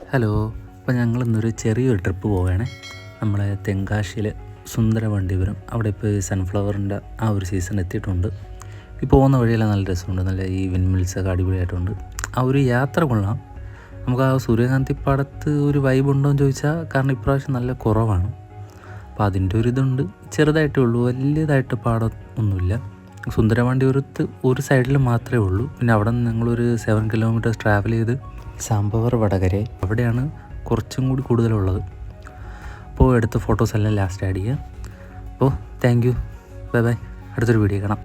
Hello, അപ്പോൾ ഞങ്ങൾ ഇന്നൊരു ചെറിയൊരു ട്രിപ്പ് പോവുകയാണേ. നമ്മളെ തെങ്കാശിയിൽ സുന്ദരവണ്ടിപുരം അവിടെ ഇപ്പോൾ സൺഫ്ലവറിൻ്റെ ആ ഒരു സീസൺ എത്തിയിട്ടുണ്ട്. ഈ പോകുന്ന വഴിയെല്ലാം നല്ല രസമുണ്ട്, നല്ല ഈ വിൻമിൽസൊക്കെ അടിപൊളിയായിട്ടുണ്ട്. ആ ഒരു യാത്ര കൊള്ളാം. നമുക്ക് ആ സൂര്യകാന്തി പാടത്ത് ഒരു വൈബ് ഉണ്ടോ എന്ന് ചോദിച്ചാൽ, കാരണം ഇപ്രാവശ്യം നല്ല കുറവാണ്. അപ്പോൾ അതിൻ്റെ ഒരു ഇതുണ്ട്, ചെറുതായിട്ടേ ഉള്ളൂ, വലിയതായിട്ട് പാടം ഒന്നുമില്ല. സുന്ദരവണ്ടിപുരത്ത് ഒരു സൈഡിൽ മാത്രമേ ഉള്ളൂ. പിന്നെ അവിടെ നിന്ന് ഞങ്ങളൊരു 7 കിലോമീറ്റേഴ്സ് ട്രാവൽ ചെയ്ത് സാമ്പവർ വടകര അവിടെയാണ് കുറച്ചും കൂടി കൂടുതലുള്ളത്. അപ്പോൾ എടുത്ത ഫോട്ടോസ് എല്ലാം ലാസ്റ്റ് ആഡ് ചെയ്യുക. അപ്പോൾ താങ്ക് യു, ബൈ ബൈ, അടുത്തൊരു വീഡിയോ കാണാം.